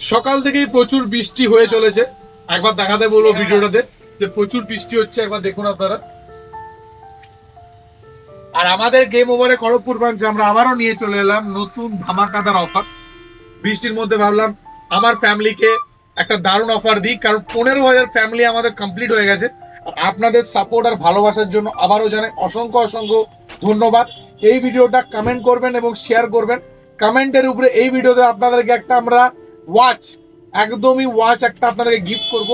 সকাল থেকেই প্রচুর বৃষ্টি হয়ে চলেছে। একবার দেখাতে বলবো ভিডিওটাতে যে প্রচুর বৃষ্টি হচ্ছে, একবার দেখুন আপনারা। আর আমাদের গেম ওভারে খড়গপুর ব্রাঞ্চে আমরা আবারও নিয়ে চলে এলাম নতুন ধামাকাদার অফার। বৃষ্টির মধ্যে ভাবলাম আমার ফ্যামিলিকে একটা দারুণ অফার দিই, কারণ 15,000 ফ্যামিলি আমাদের কমপ্লিট হয়ে গেছে। আর আপনাদের সাপোর্ট আর ভালোবাসার জন্য আবারও জানাই অসংখ্য অসংখ্য ধন্যবাদ। এই ভিডিওটা কমেন্ট করবেন এবং শেয়ার করবেন। কমেন্টের উপরে এই ভিডিওতে আপনাদেরকে একটা আমরা ওয়াচ, একদমই ওয়াচ একটা আপনাদেরকে গিফট করব।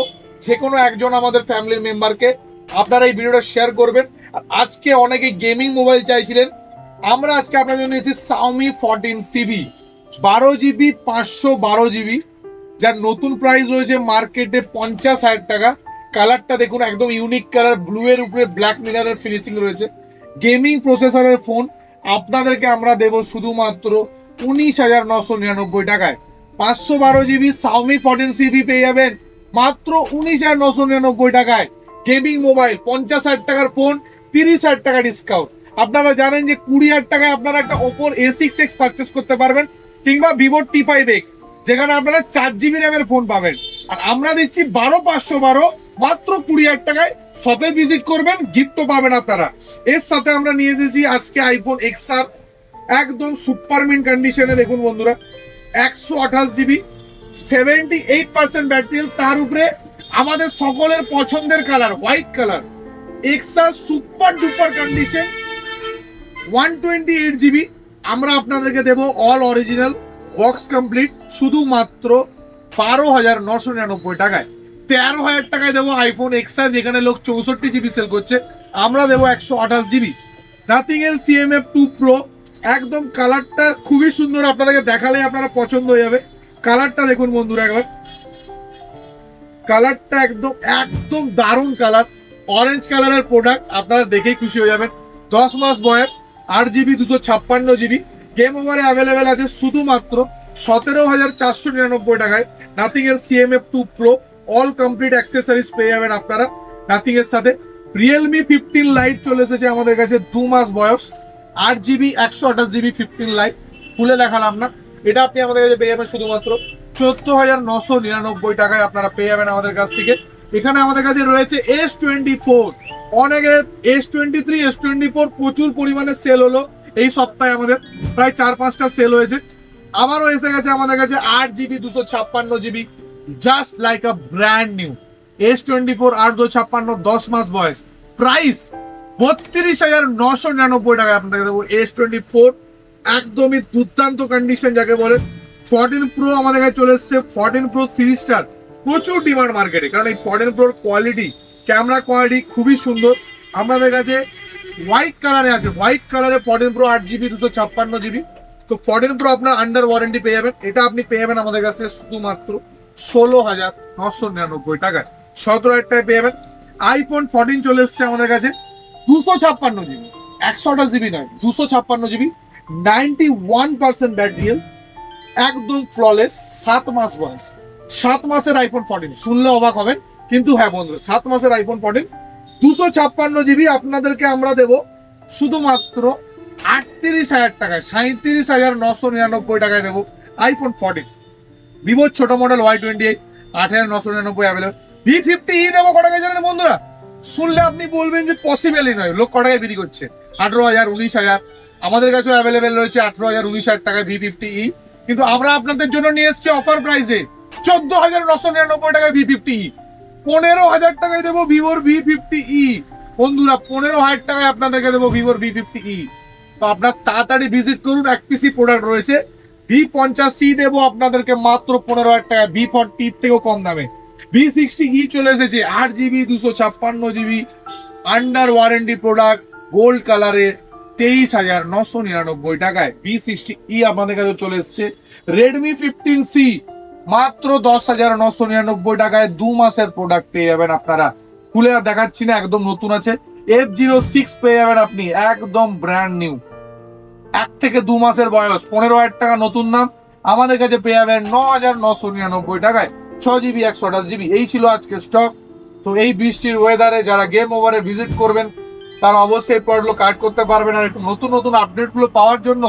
যে কোনো একজন আমাদের ফ্যামিলির মেম্বারকে আপনারা এই ভিডিওটা শেয়ার করবেন। আর আজকে অনেকে গেমিং মোবাইল চাইছিলেন, আমরা আজকে আপনাদের জন্য নিয়েছি Xiaomi 14CV 12GB 512GB, যার নতুন প্রাইস রয়েছে মার্কেটে 50,000 টাকা। কালারটা দেখুন, একদম ইউনিক কালার, ব্লু এর উপরে ব্ল্যাক মিনারের ফিনিশিং রয়েছে। গেমিং প্রসেসরের ফোন আপনাদেরকে আমরা দেব শুধুমাত্র 19,999 টাকায়। 512GB Xiaomi 14CV পেয়ে যাবেন মাত্র 19,999 টাকায়। গেমিং মোবাইল 50,000 টাকার ফোন, 30,000 টাকা ডিসকাউন্ট। আপনারা জানেন যে 20,000 টাকায় আপনারা একটা ওপোর A6X পারচেস করতে পারবেন, কিংবা ভিভোর T5X, যেখানে আপনারা 4GB র্যামের ফোন পাবেন। আর আমরা দিচ্ছি 12,512 মাত্র 20,000 টাকায়। শপে ভিজিট করবেন, গিফটও পাবেন আপনারা। এর সাথে আমরা নিয়ে এসেছি আজকে আইফোন XR, একদম সুপার মিন কন্ডিশনে। দেখুন বন্ধুরা, 128GB 78% ব্যাটারি, তার উপরে আমাদের সকলের পছন্দের colour white colour. XR super duper condition, 128GB। আমরা আপনাদেরকে দেব অল অরিজিনাল বক্স কমপ্লিট শুধুমাত্র 12,999 টাকায়। 13,000 টাকায় দেবো আইফোন XR, যেখানে লোক 64GB সেল করছে, আমরা দেবো 128GB। নাথিং এর CMF2 Pro, একদম কালারটা খুবই সুন্দর, আপনাদেরকে দেখালে আপনারা পছন্দ হয়ে যাবে। কালারটা দেখুন বন্ধুরা একবার, কালারটা একদম একদম দারুণ কালার, অরেঞ্জ কালারের প্রোডাক্ট, আপনারা দেখেই খুশি হয়ে যাবেন। 10 মাস বয়স, 8GB 256GB। গেম ওভারে অ্যাভেলেবেল আছে শুধুমাত্র 17,499 টাকায়। নাথিং এর CMF2 Pro all complete accessories পেয়ে যাবেন আপনারা নাথিং এর সাথে। রিয়েলমি 15 লাইট চলে এসেছে আমাদের কাছে, 2 মাস বয়স, 8GB 128GB 15 লাইট। খুলে দেখালাম না, এটা আপনি আমাদের কাছে পেয়ে যাবেন শুধুমাত্র 14,999 টাকায়। আপনারা পেয়ে যাবেন আমাদের কাছ থেকে। এখানে আমাদের কাছে রয়েছে S24, অনেকের S23 S24 প্রচুর পরিমাণে সেল হলো এই সপ্তাহে, আমাদের প্রায় 4-5টা সেল হয়েছে। আবারও এসে গেছে আমাদের কাছে 8GB 256GB, জাস্ট লাইক আ ব্র্যান্ড নিউ। S24 8/256, 10 মাস বয়স, প্রাইস 32,999 টাকায় আপনাদেরকে দেবো S24। একদমই দুর্দান্ত কন্ডিশন যাকে বলে। 14 Pro আমাদের কাছে চলে এসছে। 14 Pro সিরিজটার প্রচুর ডিমান্ড মার্কেটে, কারণ এই 14 Proর কোয়ালিটি, ক্যামেরা কোয়ালিটি খুবই সুন্দর। আমাদের কাছে হোয়াইট কালারে আছে, হোয়াইট কালারে 14 Pro 8GB 256GB। তো 14 Pro আপনার আন্ডার ওয়ারেন্টি পেয়ে যাবেন। এটা আপনি পেয়ে যাবেন আমাদের কাছ থেকে শুধুমাত্র 16,999 টাকায়। 17,000 টাকায় পেয়ে যাবেন। আইফোন 14 চলে এসছে আমাদের কাছে 256GB, 128GB নয়, 256GB, 91% ব্যাটারি, একদম ফ্ললেস, 7 মাস বয়স। 7 মাসের আইফোন 14 শুনলে অবাক হবেন, কিন্তু হ্যাঁ বন্ধু, 7 মাসের আইফোন 14 256GB আপনাদেরকে আমরা দেব শুধুমাত্র 38,000 টাকায়, 37,999 টাকায় দেবো আইফোন 14। ভিভোর ছোট মডেল Y28 8,999 অ্যাভেলেবল। V50e দেবো কত টাকায় জানেন বন্ধুরা? শুনলে আপনি বলবেন যে পসিবলই নয়, লোক কত টাকায় বিক্রি করছে? 18,000 19,000। আমাদের কাছেও অ্যাভেলেবেল রয়েছে 18,000 19,000 টাকায় V50e, কিন্তু আমরা আপনাদের জন্য নিয়ে এসেছি অফার প্রাইসে 14,999 টাকায় V50e। 15,000 টাকায় দেবো ভিভোর V50e বন্ধুরা, 15,000 টাকায় আপনাদেরকে দেবো ভিভোর V50e। তো আপনার তাড়াতাড়ি ভিজিট করুন, এক পিসি প্রোডাক্ট রয়েছে। V50C দেবো আপনাদেরকে মাত্র 15,000 টাকা, V40 থেকেও কম দামে। V60e চলে এসেছে 8GB 256GB, under warranty product, gold কালারে, 23,999 টাকায় V60e আপনাদের কাছে চলে এসছে। রেডমি 15C মাত্র 10,999 টাকায় 2 মাসের প্রোডাক্ট পেয়ে যাবেন আপনারা। খুলে আর দেখাচ্ছি না, একদম নতুন আছে। F06 পেয়ে যাবেন আপনি, একদম ব্র্যান্ড নিউ, 1 থেকে 2 মাসের বয়স, 15,000 টাকা নতুন নাম। আমাদের কাছে পেয়ে যাবেন 9,999 টাকায় 6GB 128GB। এই ছিল আজকে স্টক। তো এই বৃষ্টির ওয়েদারে যারা গেম ওভারে ভিজিট করবেন তারা অবশ্যই প্রোডাক্টগুলো কার্ড করতে পারবেন। আর একটু নতুন নতুন আপডেটগুলো পাওয়ার জন্য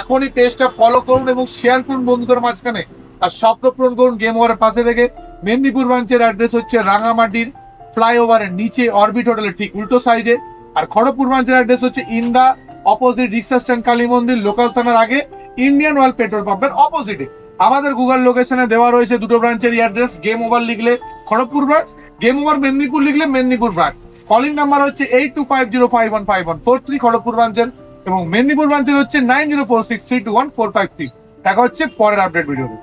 এখনই পেজটা ফলো করুন এবং শেয়ার করুন বন্ধুদের মাঝখানে। আর স্বপ্ন পূরণ করুন গেম ওভারের পাশে থেকে। মেদিনীপুর ব্রাঞ্চের অ্যাড্রেস হচ্ছে রাঙামাটির ফ্লাইওভারের নিচে অরবিট হোটেলের ঠিক উল্টো সাইডে। আর খড়গপুর ব্রাঞ্চের অ্যাড্রেস হচ্ছে ইন্দা অপোজিট রিক্সা স্ট্যান্ড কালী মন্দির লোকাল থানার আগে ইন্ডিয়ান অয়েল পেট্রোল পাম্পের অপোজিটে। আমাদের গুগল লোকেশনে দেওয়া রয়েছে দুটো ব্রাঞ্চের অ্যাড্রেস। গেম ওভার লিখলে Kharagpur branch, game over Medinipur লিখলে মেদিনীপুর ব্রাঞ্চ। কলিং নাম্বার হচ্ছে 8250515143 খড়গপুর ব্রাঞ্চের, এবং মেদিনীপুর ব্রাঞ্চের হচ্ছে 9046321453। দেখা হচ্ছে পরের আপডেট ভিডিওতে।